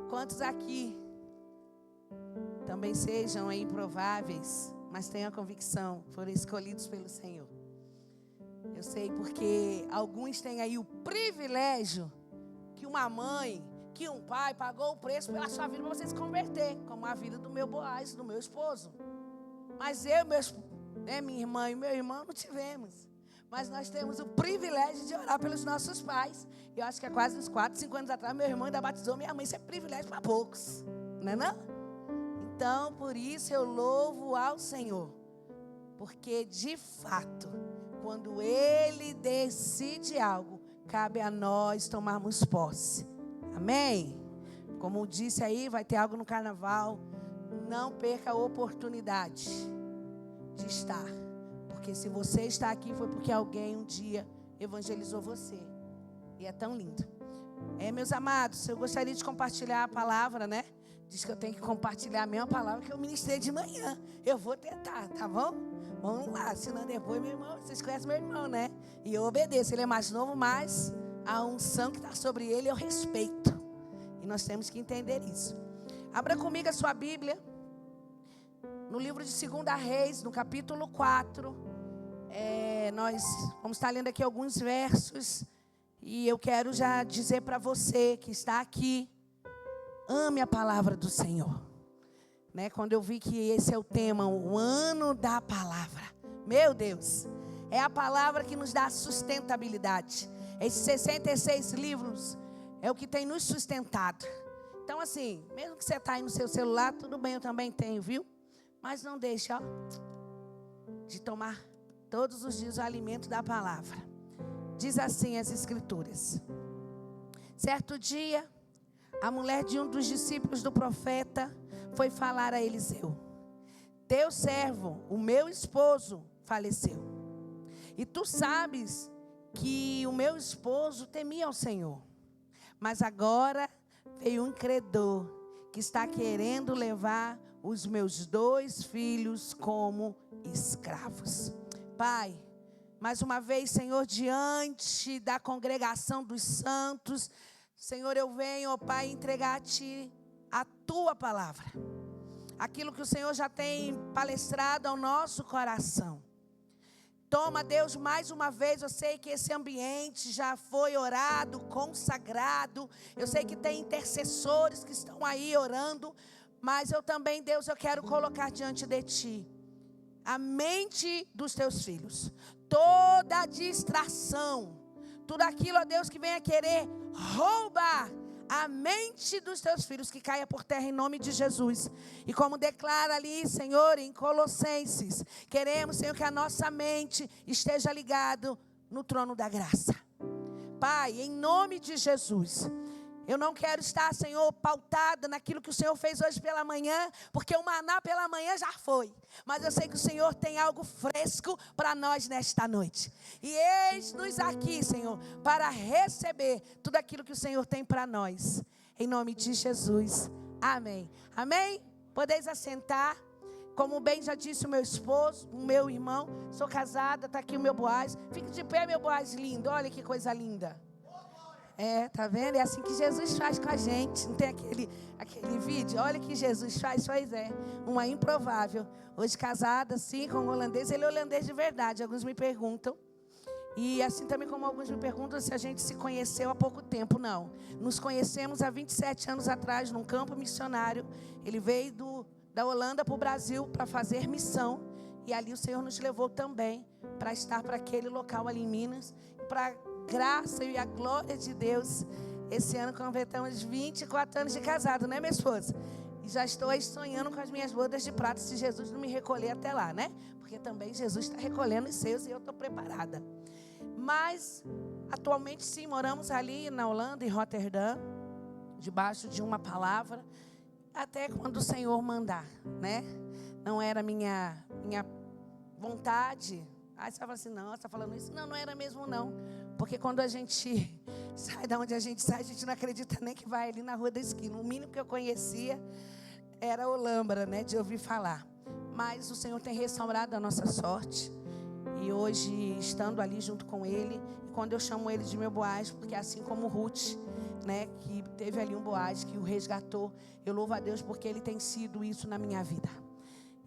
Quantos aqui também sejam improváveis, mas tenham a convicção, foram escolhidos pelo Senhor? Eu sei porque alguns têm aí o privilégio que uma mãe, que um pai pagou o preço pela sua vida para você se converter, como a vida do meu Boaz, do meu esposo. Mas minha irmã e meu irmão não tivemos. Mas nós temos o privilégio de orar pelos nossos pais. Eu acho que há quase uns 4, 5 anos atrás, meu irmão ainda batizou minha mãe. Isso é privilégio para poucos, não é não? Então, por isso eu louvo ao Senhor. Porque, de fato, quando Ele decide algo, cabe a nós tomarmos posse. Amém? Como disse aí, vai ter algo no carnaval. Não perca a oportunidade de estar. Porque se você está aqui, foi porque alguém um dia evangelizou você. E é tão lindo. Meus amados, eu gostaria de compartilhar a palavra, né? Diz que eu tenho que compartilhar a mesma palavra que eu ministrei de manhã. Eu vou tentar, tá bom? Vamos lá, senão depois, meu irmão, vocês conhecem meu irmão, né? E eu obedeço, ele é mais novo, mas a unção que está sobre ele eu respeito. E nós temos que entender isso. Abra comigo a sua Bíblia. No livro de 2 Reis, no capítulo 4. Nós vamos estar lendo aqui alguns versos. E eu quero já dizer para você que está aqui, ame a palavra do Senhor. Né? Quando eu vi que esse é o tema, o ano da palavra. Meu Deus, é a palavra que nos dá sustentabilidade. Esses 66 livros é o que tem nos sustentado. Então assim, mesmo que você está aí no seu celular, tudo bem, eu também tenho, viu? Mas não deixe, de tomar todos os dias o alimento da palavra. Diz assim as Escrituras. Certo dia, a mulher de um dos discípulos do profeta foi falar a Eliseu: teu servo, o meu esposo, faleceu. E tu sabes que o meu esposo temia ao Senhor. Mas agora veio um credor que está querendo levar os meus 2 filhos como escravos. Pai, mais uma vez, Senhor, diante da congregação dos santos, Senhor, eu venho, ó Pai, entregar a Ti a Tua palavra. Aquilo que o Senhor já tem palestrado ao nosso coração. Toma, Deus, mais uma vez, eu sei que esse ambiente já foi orado, consagrado. Eu sei que tem intercessores que estão aí orando. Mas eu também, Deus, eu quero colocar diante de Ti a mente dos Teus filhos. Toda distração, tudo aquilo, ó Deus, que venha querer roubar a mente dos Teus filhos, que caia por terra em nome de Jesus. E como declara ali, Senhor, em Colossenses, queremos, Senhor, que a nossa mente esteja ligada no trono da graça. Pai, em nome de Jesus, eu não quero estar, Senhor, pautada naquilo que o Senhor fez hoje pela manhã, porque o maná pela manhã já foi. Mas eu sei que o Senhor tem algo fresco para nós nesta noite. E eis-nos aqui, Senhor, para receber tudo aquilo que o Senhor tem para nós. Em nome de Jesus. Amém. Amém? Podeis assentar. Como bem já disse o meu esposo, o meu irmão, sou casada, está aqui o meu Boaz. Fique de pé, meu Boaz lindo. Olha que coisa linda. Tá vendo? É assim que Jesus faz com a gente. Não tem aquele vídeo? Olha o que Jesus faz, pois é. Uma improvável. Hoje casada, assim, com um holandês. Ele é holandês de verdade. Alguns me perguntam. E assim também como alguns me perguntam se a gente se conheceu há pouco tempo. Não. Nos conhecemos há 27 anos atrás, num campo missionário. Ele veio da Holanda para o Brasil para fazer missão. E ali o Senhor nos levou também para estar para aquele local ali em Minas. Para graça e a glória de Deus, esse ano completamos 24 anos de casado, né, minha esposa? E já estou aí sonhando com as minhas bodas de prata, se Jesus não me recolher até lá, né? Porque também Jesus está recolhendo os seus e eu estou preparada. Mas, atualmente, sim, moramos ali na Holanda, em Roterdã, debaixo de uma palavra, até quando o Senhor mandar, né? Não era minha vontade. Aí você fala assim, não, você está falando isso? Não, não era mesmo não. Porque quando a gente sai da onde a gente sai, a gente não acredita nem que vai ali na rua da esquina. O mínimo que eu conhecia era Olambra, né, de ouvir falar. Mas o Senhor tem restaurado a nossa sorte. E hoje, estando ali junto com ele, e quando eu chamo ele de meu Boaz, porque assim como Ruth, né, que teve ali um Boaz que o resgatou, eu louvo a Deus porque ele tem sido isso na minha vida.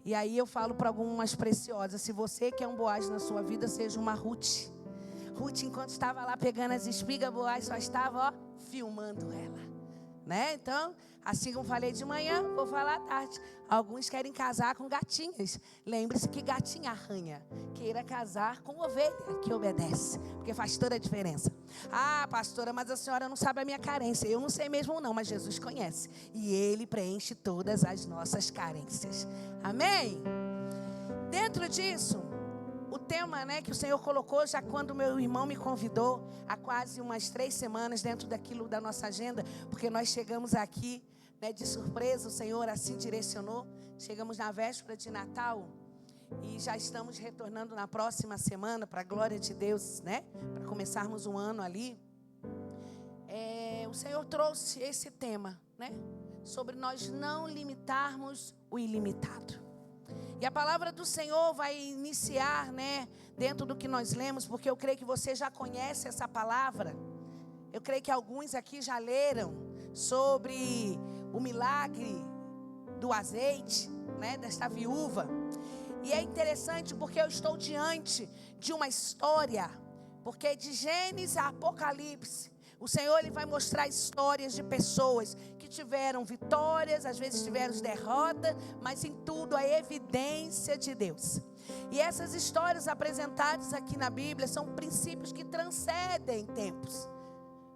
E aí eu falo para algumas preciosas, se você quer um Boaz na sua vida, seja uma Ruth. Ruth, enquanto estava lá pegando as espigas, Boaz só estava, filmando ela, né? Então, assim como falei de manhã, vou falar à tarde. Alguns querem casar com gatinhas. Lembre-se que gatinha arranha. Queira casar com ovelha que obedece, porque faz toda a diferença. Ah, pastora, mas a senhora não sabe a minha carência. Eu não sei mesmo não, mas Jesus conhece. E Ele preenche todas as nossas carências. Amém? Dentro disso, o tema, né, que o Senhor colocou, já quando meu irmão me convidou, há quase umas 3 semanas, dentro daquilo da nossa agenda, porque nós chegamos aqui, né, de surpresa, o Senhor assim direcionou. Chegamos na véspera de Natal e já estamos retornando na próxima semana, para a glória de Deus, né, para começarmos um ano ali. O Senhor trouxe esse tema, né, sobre nós não limitarmos o ilimitado. E a palavra do Senhor vai iniciar, né, dentro do que nós lemos, porque eu creio que você já conhece essa palavra. Eu creio que alguns aqui já leram sobre o milagre do azeite, né, desta viúva. E é interessante porque eu estou diante de uma história, porque de Gênesis a Apocalipse, o Senhor ele vai mostrar histórias de pessoas que tiveram vitórias, às vezes tiveram derrotas, mas em tudo a evidência de Deus. E essas histórias apresentadas aqui na Bíblia são princípios que transcendem tempos,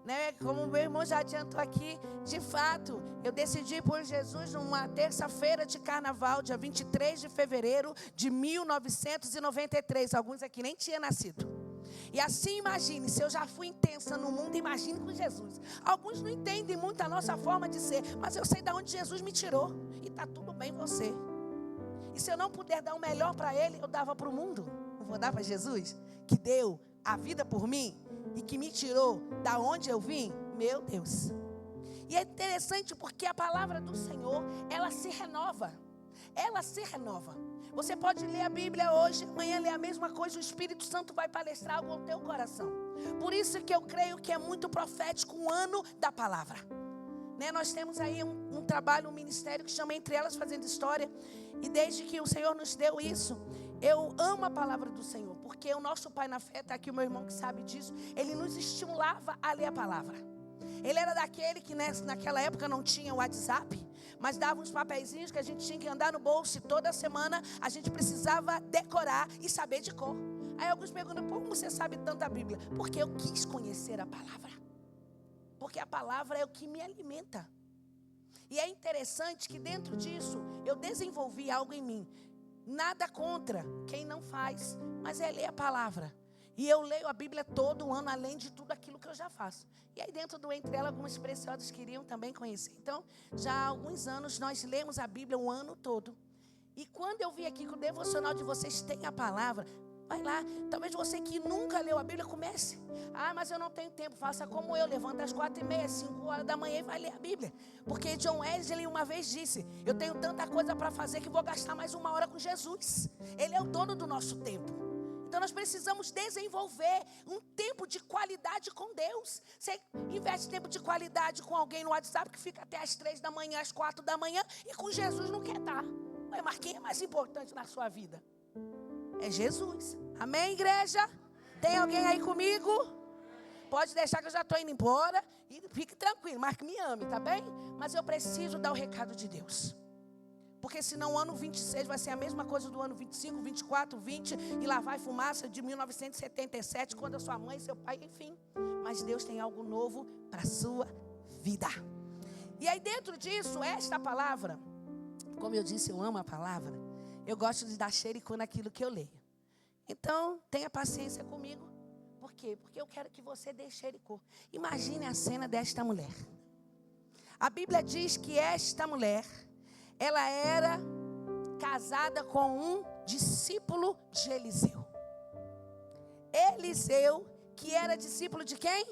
né? Como o meu irmão já adiantou aqui, de fato, eu decidi por Jesus numa terça-feira de carnaval, dia 23 de fevereiro de 1993. Alguns aqui nem tinham nascido. E assim imagine, se eu já fui intensa no mundo, imagine com Jesus. Alguns não entendem muito a nossa forma de ser, mas eu sei de onde Jesus me tirou. E está tudo bem você. E se eu não puder dar o melhor para Ele, eu dava para o mundo. Não vou dar para Jesus, que deu a vida por mim e que me tirou da onde eu vim. Meu Deus. E é interessante porque a palavra do Senhor, ela se renova. Ela se renova. Você pode ler a Bíblia hoje, amanhã ler a mesma coisa, o Espírito Santo vai palestrar algo ao teu coração. Por isso que eu creio que é muito profético o ano da palavra, né? Nós temos aí um trabalho, um ministério que chama Entre Elas Fazendo História. E desde que o Senhor nos deu isso, eu amo a palavra do Senhor, porque o nosso pai na fé, está aqui o meu irmão que sabe disso, ele nos estimulava a ler a palavra. Ele era daquele que naquela época não tinha o WhatsApp, mas dava uns papeizinhos que a gente tinha que andar no bolso, e toda semana a gente precisava decorar e saber de cor. Aí alguns perguntam, como você sabe tanta Bíblia? Porque eu quis conhecer a palavra. Porque a palavra é o que me alimenta. E é interessante que dentro disso eu desenvolvi algo em mim. Nada contra quem não faz, mas é ler a palavra. E eu leio a Bíblia todo ano, além de tudo aquilo que eu já faço. E aí dentro do Entre Elas, algumas preciosas queriam também conhecer. Então, já há alguns anos, nós lemos a Bíblia o ano todo. E quando eu vi aqui que o devocional de vocês tem a palavra, vai lá. Talvez você que nunca leu a Bíblia, comece. Ah, mas eu não tenho tempo. Faça como eu, levanta às 4h30, 5 horas da manhã e vai ler a Bíblia. Porque John Wesley uma vez disse, eu tenho tanta coisa para fazer que vou gastar mais 1 hora com Jesus. Ele é o dono do nosso tempo. Então nós precisamos desenvolver um tempo de qualidade com Deus. Você investe tempo de qualidade com alguém no WhatsApp que fica até às 3 da manhã, às 4 da manhã, e com Jesus não quer estar. Mas quem é mais importante na sua vida? É Jesus. Amém, igreja? Tem alguém aí comigo? Pode deixar que eu já estou indo embora. E fique tranquilo, mas que me ame, tá bem? Mas eu preciso dar o recado de Deus. Porque senão o ano 26 vai ser a mesma coisa do ano 25, 24, 20. E lá vai fumaça de 1977, quando a sua mãe, seu pai, enfim. Mas Deus tem algo novo para a sua vida. E aí dentro disso, esta palavra, como eu disse, eu amo a palavra. Eu gosto de dar xericu naquilo que eu leio. Então, tenha paciência comigo. Por quê? Porque eu quero que você dê xericu. Imagine a cena desta mulher. A Bíblia diz que esta mulher, ela era casada com um discípulo de Eliseu. Eliseu, que era discípulo de quem?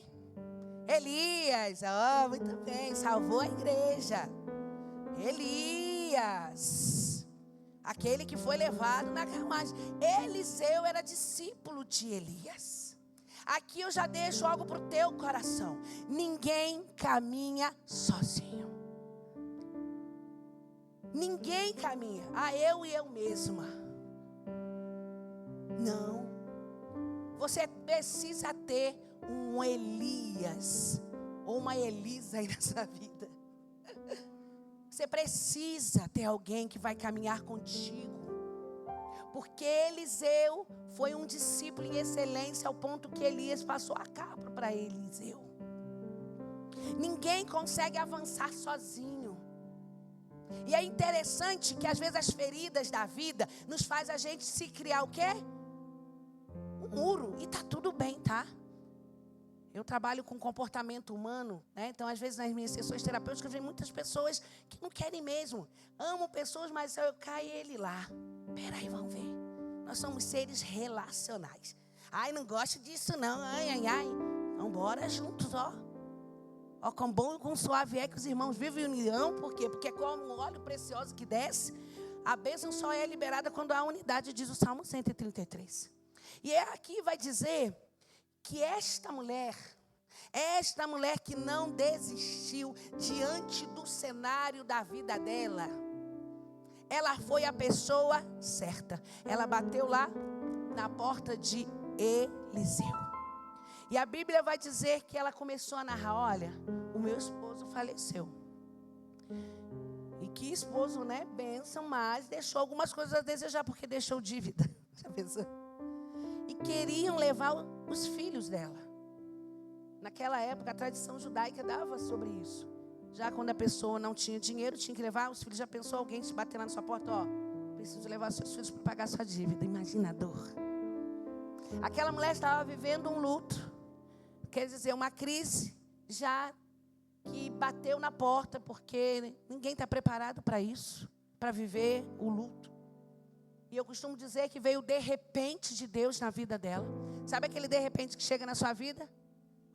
Elias. Oh, muito bem, salvou a igreja. Elias. aquele que foi levado na carruagem. Eliseu era discípulo de Elias. Aqui eu já deixo algo para o teu coração. Ninguém caminha sozinho. Ninguém caminha. Eu e eu mesma. Não. Você precisa ter um Elias ou uma Elisa aí nessa vida. Você precisa ter alguém que vai caminhar contigo. Porque Eliseu foi um discípulo em excelência ao ponto que Elias passou a capa para Eliseu. Ninguém consegue avançar sozinho. E é interessante que às vezes as feridas da vida nos faz a gente se criar o quê? Um muro. E tá tudo bem, tá? Eu trabalho com comportamento humano, né? Então, às vezes, nas minhas sessões terapêuticas, vem muitas pessoas que não querem mesmo. Amam pessoas, mas eu caio ele lá. Peraí, vamos ver. Nós somos seres relacionais. Não gosto disso não. Então, bora juntos, ó. Ó, com bom e com suave é que os irmãos vivem em união. Por quê? Porque como um óleo precioso que desce, a bênção só é liberada quando há unidade, diz o Salmo 133. E aqui vai dizer que esta mulher que não desistiu diante do cenário da vida dela, ela foi a pessoa certa. Ela bateu lá na porta de Eliseu. E a Bíblia vai dizer que ela começou a narrar, olha, o meu esposo faleceu. E que esposo, né? Bênção, mas deixou algumas coisas a desejar, porque deixou dívida. Já pensou? E queriam levar os filhos dela. Naquela época, a tradição judaica dava sobre isso. Já quando a pessoa não tinha dinheiro, tinha que levar os filhos. Já pensou alguém se bater lá na sua porta? Ó, preciso levar seus filhos para pagar sua dívida. Imagina a dor. Aquela mulher estava vivendo um luto. Quer dizer, uma crise já que bateu na porta, porque ninguém está preparado para isso, para viver o luto. E eu costumo dizer que veio de repente de Deus na vida dela. Sabe aquele de repente que chega na sua vida?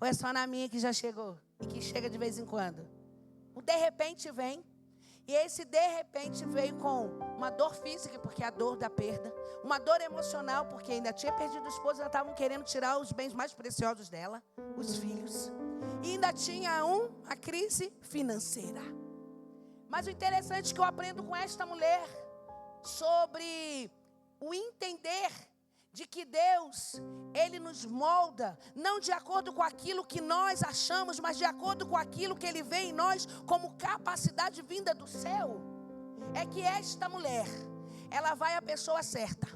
Ou é só na minha que já chegou? E que chega de vez em quando? O de repente vem. E esse de repente veio com uma dor física, porque é a dor da perda. Uma dor emocional, porque ainda tinha perdido o esposo. Ainda estavam querendo tirar os bens mais preciosos dela, os filhos. E ainda tinha a crise financeira. Mas o interessante que eu aprendo com esta mulher sobre o entender de que Deus, Ele nos molda, não de acordo com aquilo que nós achamos, mas de acordo com aquilo que Ele vê em nós como capacidade vinda do céu. É que esta mulher, ela vai à pessoa certa.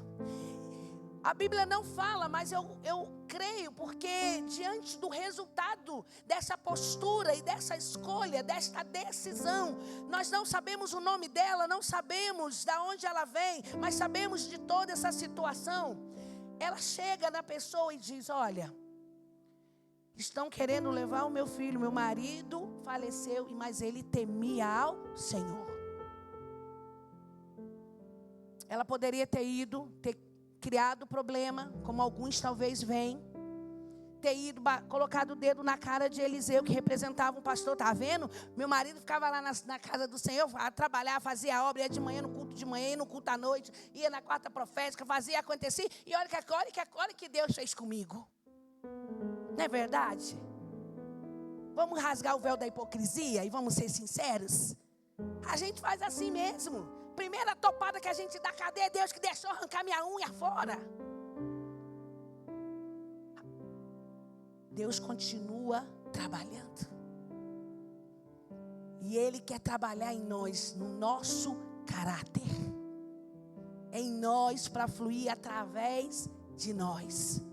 A Bíblia não fala, mas eu creio, porque diante do resultado dessa postura e dessa escolha, desta decisão, nós não sabemos o nome dela, não sabemos de onde ela vem, mas sabemos de toda essa situação. Ela chega na pessoa e diz, olha, estão querendo levar o meu filho, meu marido faleceu, mas ele temia ao Senhor. Ela poderia ter ido, ter criado problema, como alguns talvez veem, ter ido, colocado o dedo na cara de Eliseu, que representava um pastor. Tá vendo? Meu marido ficava lá na casa do Senhor, a trabalhar, fazia a obra, ia de manhã no culto de manhã, ia no culto à noite, ia na quarta profética, fazia acontecer, e olha que Deus fez comigo. Não é verdade? Vamos rasgar o véu da hipocrisia e vamos ser sinceros? A gente faz assim mesmo. Primeira topada que a gente dá, cadê Deus que deixou arrancar minha unha fora? Deus continua trabalhando. E Ele quer trabalhar em nós, no nosso caráter. Em nós, para fluir através de nós.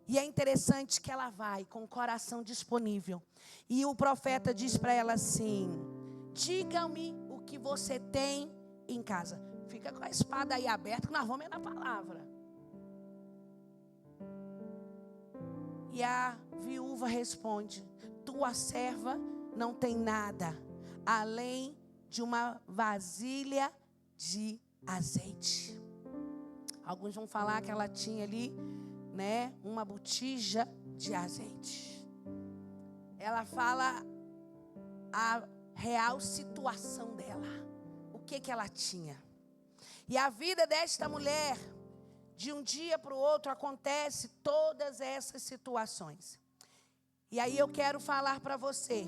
E é interessante que ela vai com o coração disponível. E o profeta diz para ela assim, diga-me o que você tem em casa. Fica com a espada aí aberta, que nós vamos na palavra. E a viúva responde, tua serva não tem nada, além de uma vasilha de azeite. Alguns vão falar que ela tinha ali, né, uma botija de azeite. Ela fala a real situação dela. O que ela tinha? E a vida desta mulher, de um dia para o outro, acontece todas essas situações. E aí eu quero falar para você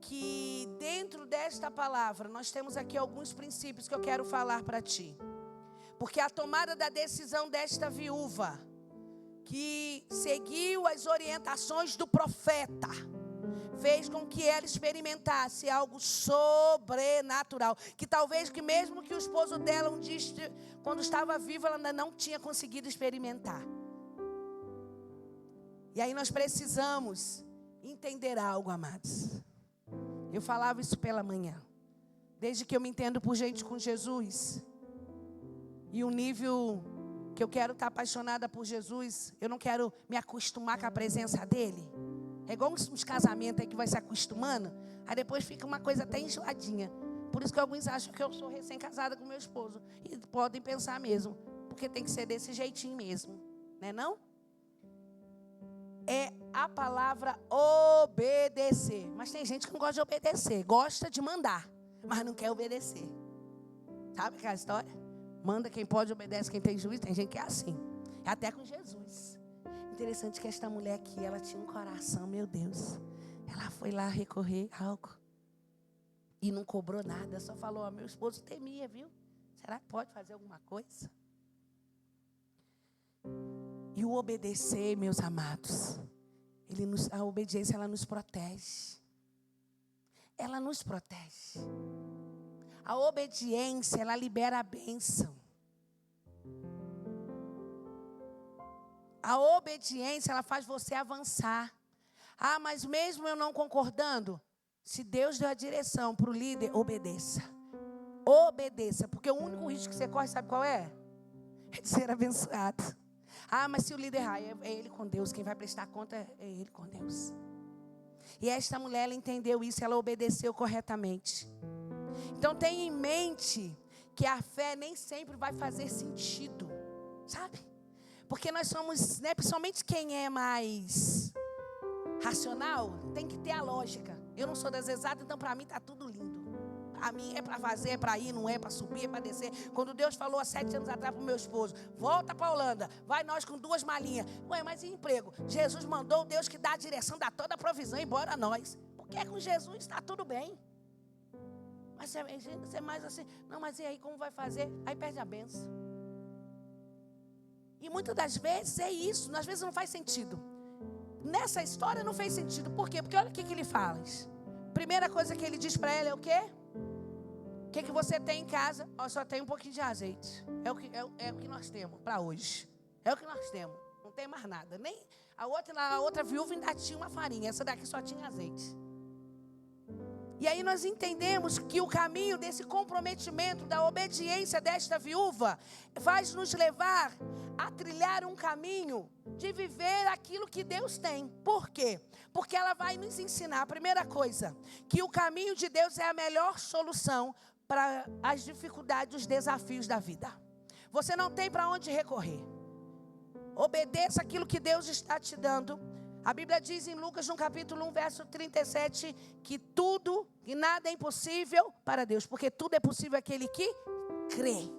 que dentro desta palavra, nós temos aqui alguns princípios que eu quero falar para ti. Porque a tomada da decisão desta viúva, que seguiu as orientações do profeta, fez com que ela experimentasse algo sobrenatural. Que talvez que mesmo que o esposo dela um dia, quando estava vivo, ela ainda não tinha conseguido experimentar. E aí nós precisamos entender algo, amados. Eu falava isso pela manhã. Desde que eu me entendo por gente com Jesus, e o nível que eu quero estar apaixonada por Jesus, eu não quero me acostumar com a presença dele. É igual uns casamentos aí que vai se acostumando, aí depois fica uma coisa até enjoadinha. Por isso que alguns acham que eu sou recém-casada com meu esposo. E podem pensar mesmo, porque tem que ser desse jeitinho mesmo, né não? É a palavra obedecer. Mas tem gente que não gosta de obedecer, gosta de mandar, mas não quer obedecer. Sabe aquela história? Manda quem pode, obedece quem tem juízo. Tem gente que é assim, é até com Jesus. Interessante que esta mulher aqui, ela tinha um coração, meu Deus. Ela foi lá recorrer a algo e não cobrou nada, só falou, ó, meu esposo temia, viu? Será que pode fazer alguma coisa? E o obedecer, meus amados, a obediência, ela nos protege. Ela nos protege. A obediência, ela libera a bênção. A obediência, ela faz você avançar. Ah, mas mesmo eu não concordando, se Deus deu a direção para o líder, obedeça. Obedeça, porque o único risco que você corre, sabe qual é? É de ser abençoado. Ah, mas se o líder errar, é ele com Deus. Quem vai prestar conta é ele com Deus. E esta mulher, ela entendeu isso, ela obedeceu corretamente. Então tenha em mente que a fé nem sempre vai fazer sentido, sabe? Porque nós somos, né, principalmente quem é mais racional, tem que ter a lógica. Eu não sou das exatas, então para mim está tudo lindo. A mim é para fazer, é para ir, não é para subir, é para descer. Quando Deus falou há 7 anos atrás para o meu esposo, volta para a Holanda, vai nós com 2 malinhas. Ué, mas e emprego? Jesus mandou o Deus que dá a direção, dá toda a provisão, embora nós. Porque com Jesus está tudo bem. Mas você é mais assim, não, mas e aí como vai fazer? Aí perde a bênção. E muitas das vezes é isso, às vezes não faz sentido. Nessa história não fez sentido. Por quê? Porque olha o que ele faz. Primeira coisa que ele diz para ela é o quê? O que você tem em casa? Ó, só tem um pouquinho de azeite. É o que nós temos para hoje. É o que nós temos. Não tem mais nada. Nem a outra viúva ainda tinha uma farinha. Essa daqui só tinha azeite. E aí nós entendemos que o caminho desse comprometimento, da obediência desta viúva, faz nos levar a trilhar um caminho de viver aquilo que Deus tem. Por quê? Porque ela vai nos ensinar, a primeira coisa, que o caminho de Deus é a melhor solução para as dificuldades, os desafios da vida. Você não tem para onde recorrer. Obedeça aquilo que Deus está te dando. A Bíblia diz em Lucas, no capítulo 1, verso 37, que tudo e nada é impossível para Deus, porque tudo é possível àquele que crê.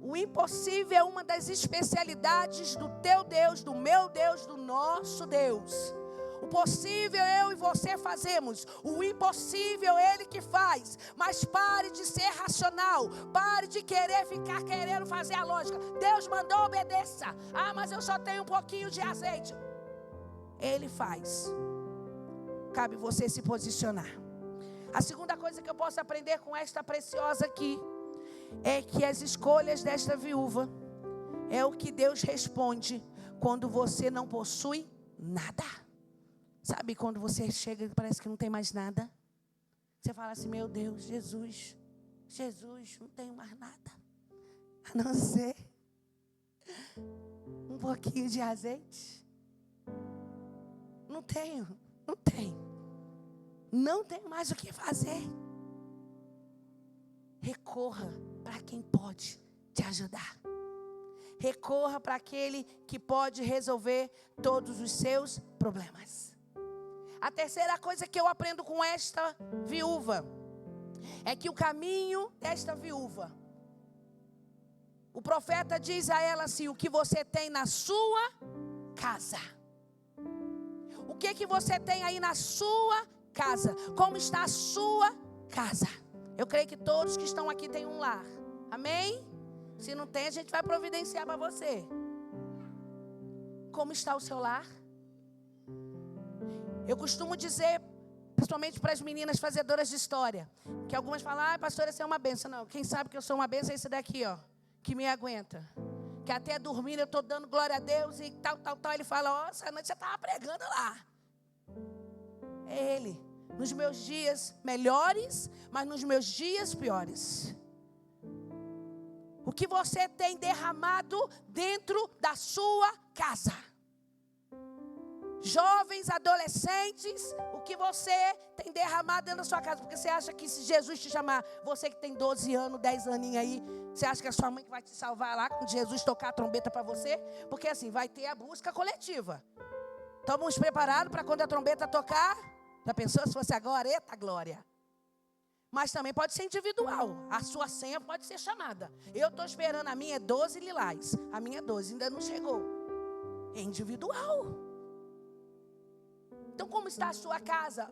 O impossível é uma das especialidades do teu Deus, do meu Deus, do nosso Deus. O possível eu e você fazemos, o impossível Ele que faz. Mas pare de ser racional, pare de ficar querendo fazer a lógica. Deus mandou, obedeça. Ah, mas eu só tenho um pouquinho de azeite. Ele faz. Cabe você se posicionar. A segunda coisa que eu posso aprender com esta preciosa aqui é que as escolhas desta viúva é o que Deus responde quando você não possui nada. Sabe quando você chega e parece que não tem mais nada? Você fala assim, meu Deus, Jesus, não tenho mais nada. A não ser um pouquinho de azeite. Não tenho. Não tenho mais o que fazer. Recorra para quem pode te ajudar. Recorra para aquele que pode resolver todos os seus problemas. A terceira coisa que eu aprendo com esta viúva é que o caminho desta viúva, o profeta diz a ela assim: o que você tem na sua casa. O que você tem aí na sua casa? Como está a sua casa? Eu creio que todos que estão aqui têm um lar. Amém? Se não tem, a gente vai providenciar para você. Como está o seu lar? Eu costumo dizer, principalmente para as meninas fazedoras de história, que algumas falam: pastora, você é uma bênção. Não, quem sabe que eu sou uma bênção é esse daqui, ó, que me aguenta. Que até dormindo eu estou dando glória a Deus e tal. Ele fala: essa noite você estava pregando lá. É Ele. Nos meus dias melhores, mas nos meus dias piores. O que você tem derramado dentro da sua casa? Jovens, adolescentes, o que você tem derramado dentro da sua casa? Porque você acha que se Jesus te chamar, você que tem 12 anos, 10 aninhos aí, você acha que é a sua mãe que vai te salvar lá, quando Jesus tocar a trombeta para você? Porque assim, vai ter a busca coletiva. Estamos preparados para quando a trombeta tocar? Já pensou se fosse agora? Eita glória! Mas também pode ser individual. A sua senha pode ser chamada. Eu estou esperando, a minha é 12 lilás. A minha é 12, ainda não chegou. É individual. Então como está a sua casa?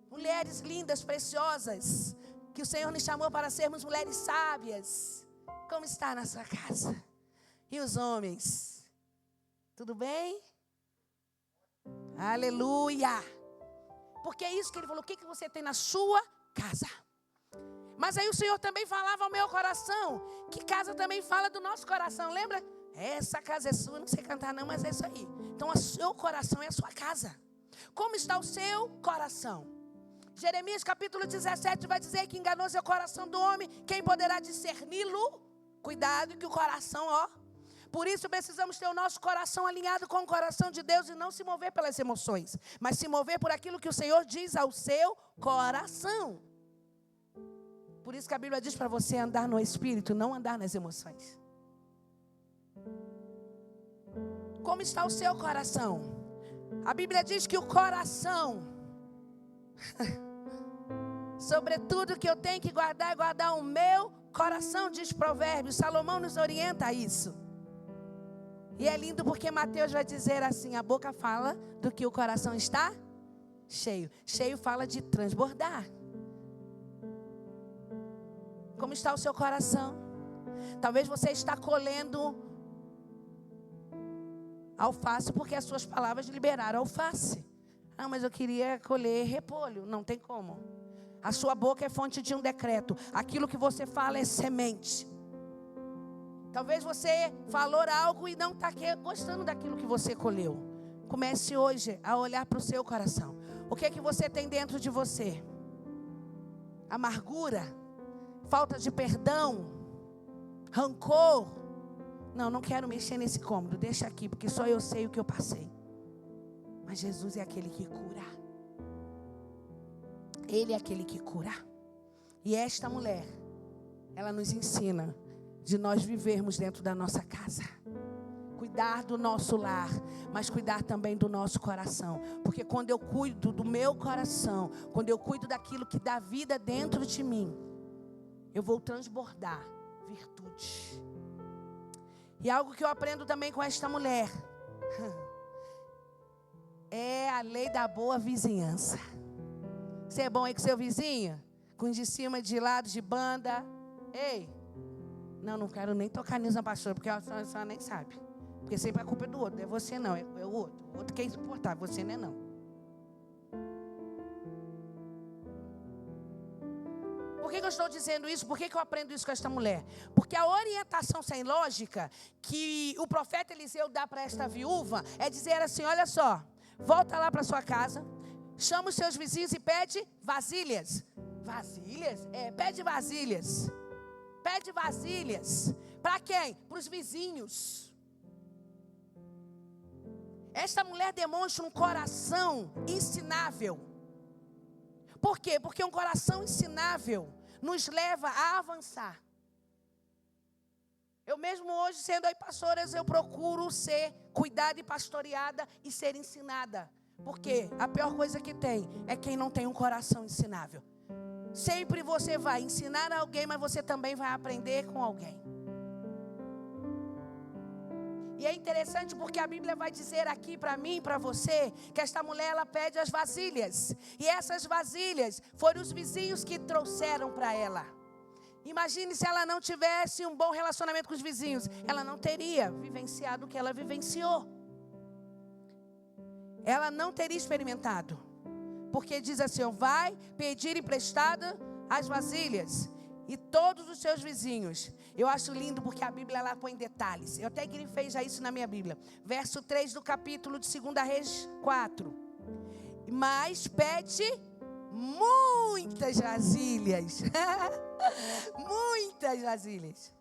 Mulheres lindas, preciosas, que o Senhor nos chamou para sermos mulheres sábias. Como está na sua casa? E os homens? Tudo bem? Aleluia! Porque é isso que ele falou. O que você tem na sua casa? Mas aí o Senhor também falava ao meu coração, que casa também fala do nosso coração, lembra? Essa casa é sua, não sei cantar não, mas é isso aí. Então o seu coração é a sua casa. Como está o seu coração? Jeremias capítulo 17 vai dizer que enganoso é o coração do homem, quem poderá discerni-lo? Cuidado que o coração, ó. Por isso precisamos ter o nosso coração alinhado com o coração de Deus e não se mover pelas emoções, mas se mover por aquilo que o Senhor diz ao seu coração. Por isso que a Bíblia diz para você andar no Espírito, não andar nas emoções. Como está o seu coração? A Bíblia diz que o coração, sobretudo que eu tenho que guardar, é guardar o meu coração, diz Provérbios. Salomão nos orienta a isso. E é lindo porque Mateus vai dizer assim: a boca fala do que o coração está cheio. Cheio fala de transbordar. Como está o seu coração? Talvez você está colhendo alface porque as suas palavras liberaram alface. Ah, mas eu queria colher repolho. Não tem como. A sua boca é fonte de um decreto. Aquilo que você fala é semente. Talvez você falou algo e não está gostando daquilo que você colheu. Comece hoje a olhar para o seu coração. O que é que você tem dentro de você? Amargura? Falta de perdão? Rancor? Não quero mexer nesse cômodo. Deixa aqui, porque só eu sei o que eu passei. Mas Jesus é aquele que cura. Ele é aquele que cura. E esta mulher, ela nos ensina de nós vivermos dentro da nossa casa. Cuidar do nosso lar, mas cuidar também do nosso coração. Porque quando eu cuido do meu coração, quando eu cuido daquilo que dá vida dentro de mim, eu vou transbordar virtude. E algo que eu aprendo também com esta mulher é a lei da boa vizinhança. Você é bom aí com seu vizinho? Com de cima, de lado, de banda. Ei, não quero nem tocar nisso na pastora, porque a senhora nem sabe. Porque sempre a culpa é do outro, não é você não, é o outro. O outro quer é insuportável, você não é não. Por que eu estou dizendo isso? Por que eu aprendo isso com esta mulher? Porque a orientação sem lógica que o profeta Eliseu dá para esta viúva é dizer assim: olha só, volta lá para sua casa, chama os seus vizinhos e pede vasilhas. Vasilhas? Pede vasilhas. Pede vasilhas. Para quem? Para os vizinhos. Esta mulher demonstra um coração ensinável. Por quê? Porque um coração ensinável nos leva a avançar. Eu mesmo hoje, sendo aí pastoras, eu procuro ser cuidada e pastoreada e ser ensinada. Porque a pior coisa que tem é quem não tem um coração ensinável. Sempre você vai ensinar alguém, mas você também vai aprender com alguém. E é interessante porque a Bíblia vai dizer aqui para mim e para você que esta mulher, ela pede as vasilhas. E essas vasilhas foram os vizinhos que trouxeram para ela. Imagine se ela não tivesse um bom relacionamento com os vizinhos. Ela não teria vivenciado o que ela vivenciou. Ela não teria experimentado. Porque diz assim, ó, vai pedir emprestada as vasilhas. E todos os seus vizinhos. Eu acho lindo porque a Bíblia ela põe detalhes. Eu até grifei já isso na minha Bíblia. Verso 3 do capítulo de 2 Reis 4. Mas pede muitas vasilhas. Muitas vasilhas.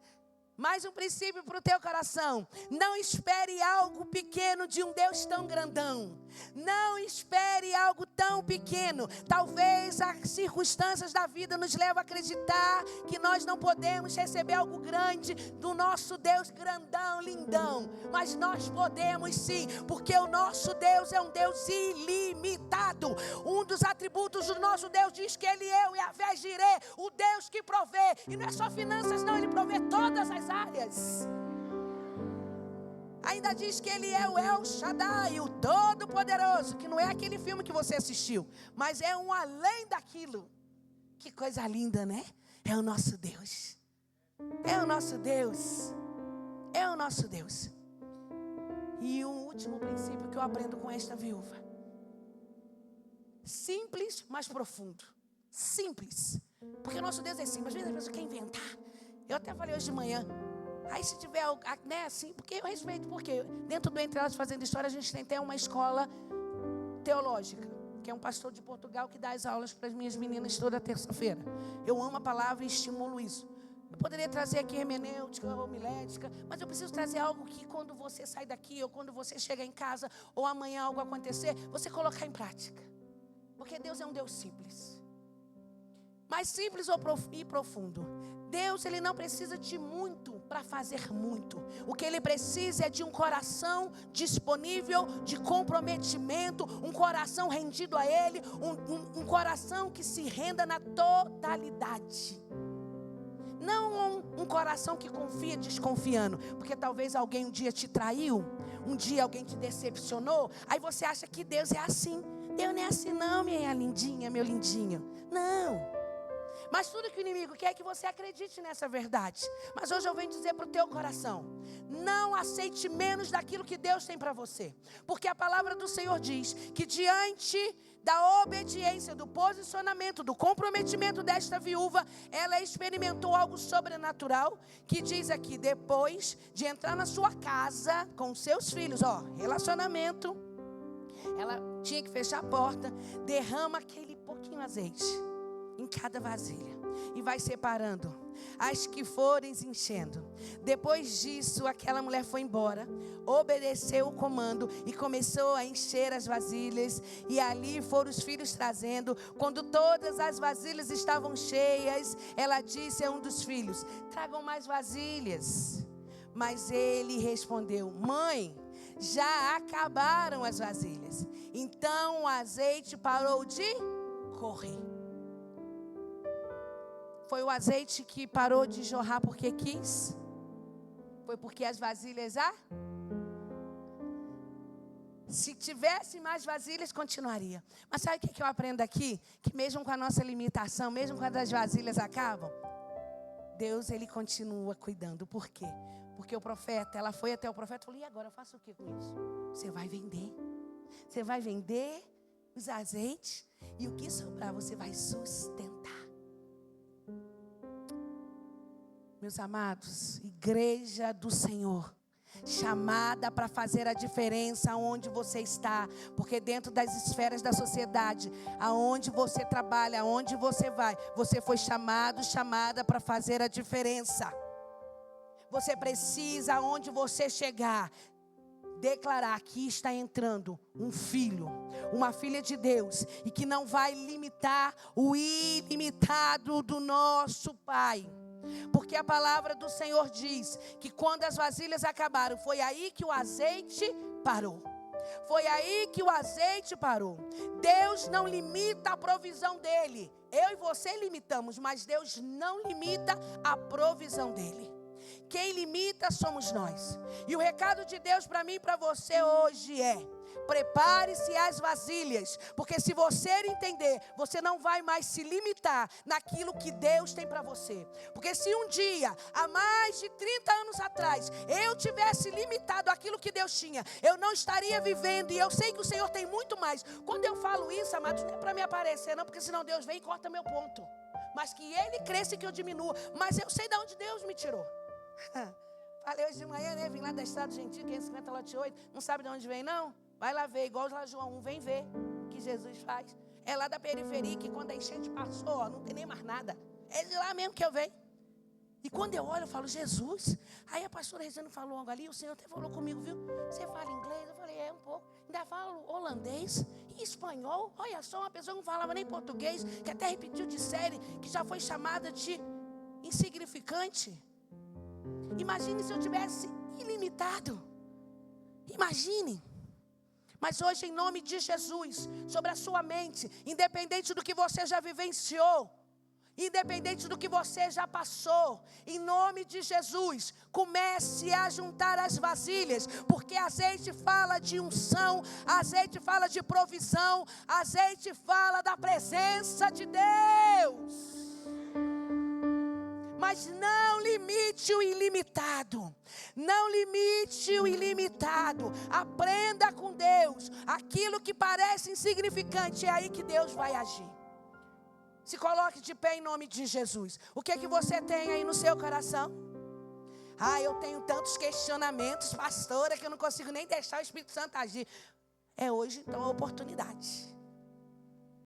Mais um princípio para o teu coração. Não espere algo pequeno de um Deus tão grandão. Não espere algo tão pequeno. Talvez as circunstâncias da vida nos levam a acreditar que nós não podemos receber algo grande do nosso Deus grandão, lindão. Mas nós podemos sim, porque o nosso Deus é um Deus ilimitado. Um dos atributos do nosso Deus diz que Ele é o Yahvé Jireh, o Deus que provê. E não é só finanças não, Ele provê todas as áreas. Ainda diz que Ele é o El Shaddai, o Todo-Poderoso, que não é aquele filme que você assistiu, mas é um além daquilo. Que coisa linda, né? É o nosso Deus. É o nosso Deus. É o nosso Deus. E um último princípio que eu aprendo com esta viúva. Simples, mas profundo. Simples. Porque o nosso Deus é simples. Às vezes a pessoa quer inventar. Eu até falei hoje de manhã. Aí se tiver, né, assim, porque eu respeito, porque dentro do Entre Elas Fazendo História, a gente tem até uma escola teológica, que é um pastor de Portugal que dá as aulas para as minhas meninas toda terça-feira. Eu amo a palavra e estimulo isso. Eu poderia trazer aqui hermenêutica, homilética, mas eu preciso trazer algo que quando você sai daqui, ou quando você chega em casa, ou amanhã algo acontecer, você colocar em prática. Porque Deus é um Deus simples. Mas simples e profundo. Deus, Ele não precisa de muito para fazer muito. O que Ele precisa é de um coração disponível, de comprometimento, um coração rendido a Ele, um coração que se renda na totalidade. Não um coração que confia desconfiando, porque talvez alguém um dia te traiu, um dia alguém te decepcionou, aí você acha que Deus é assim. Deus não é assim não, minha lindinha, meu lindinho. Não. Mas tudo que o inimigo quer é que você acredite nessa verdade. Mas hoje eu venho dizer para o teu coração: não aceite menos daquilo que Deus tem para você. Porque a palavra do Senhor diz que diante da obediência, do posicionamento, do comprometimento desta viúva, ela experimentou algo sobrenatural, que diz aqui, depois de entrar na sua casa com seus filhos, relacionamento, ela tinha que fechar a porta, derrama aquele pouquinho azeite em cada vasilha e vai separando as que forem enchendo. Depois disso, aquela mulher foi embora, obedeceu o comando e começou a encher as vasilhas, e ali foram os filhos trazendo. Quando todas as vasilhas estavam cheias, ela disse a um dos filhos: tragam mais vasilhas. Mas ele respondeu: mãe, já acabaram as vasilhas. Então o azeite parou de correr. Foi o azeite que parou de jorrar porque quis? Foi porque as vasilhas Se tivesse mais vasilhas, continuaria. Mas sabe o que eu aprendo aqui? Que mesmo com a nossa limitação, mesmo quando as vasilhas acabam, Deus, Ele continua cuidando. Por quê? Porque o profeta, ela foi até o profeta e falou: e agora, eu faço o que com isso? Você vai vender. Você vai vender os azeites e o que sobrar você vai sustentar. Meus amados, igreja do Senhor, chamada para fazer a diferença onde você está, porque dentro das esferas da sociedade, aonde você trabalha, aonde você vai, você foi chamada para fazer a diferença. Você precisa, aonde você chegar, declarar que está entrando um filho, uma filha de Deus, e que não vai limitar o ilimitado do nosso Pai. Porque a palavra do Senhor diz que quando as vasilhas acabaram, foi aí que o azeite parou. Foi aí que o azeite parou. Deus não limita a provisão dele. Eu e você limitamos, mas Deus não limita a provisão dele. Quem limita somos nós. E o recado de Deus para mim e para você hoje é: prepare-se as vasilhas, porque se você entender, você não vai mais se limitar naquilo que Deus tem para você. Porque se um dia, há mais de 30 anos atrás, eu tivesse limitado aquilo que Deus tinha, eu não estaria vivendo, e eu sei que o Senhor tem muito mais. Quando eu falo isso, amados, não é para me aparecer não, porque senão Deus vem e corta meu ponto. Mas que Ele cresça e que eu diminua. Mas eu sei de onde Deus me tirou. Falei hoje de manhã, né? Vim lá da Estrada Gentil, 550 lote 8. Não sabe de onde vem, não? Vai lá ver, igual lá João 1, vem ver o que Jesus faz. É lá da periferia, que quando a enchente passou, ó, não tem nem mais nada. É de lá mesmo que eu venho. E quando eu olho, eu falo, Jesus. Aí a pastora Rezano falou algo ali, o Senhor até falou comigo, viu? Você fala inglês? Eu falei, um pouco. Ainda falo holandês e espanhol. Olha só, uma pessoa que não falava nem português, que até repetiu de série, que já foi chamada de insignificante. Imagine se eu tivesse ilimitado. Imagine. Mas hoje, em nome de Jesus, sobre a sua mente, independente do que você já vivenciou, independente do que você já passou, em nome de Jesus, comece a juntar as vasilhas, porque azeite fala de unção, azeite fala de provisão, azeite fala da presença de Deus. Mas não limite o ilimitado. Não limite o ilimitado. Aprenda com Deus. Aquilo que parece insignificante, é aí que Deus vai agir. Se coloque de pé em nome de Jesus. O que é que você tem aí no seu coração? Eu tenho tantos questionamentos, pastora, que eu não consigo nem deixar o Espírito Santo agir. É hoje, então, a oportunidade.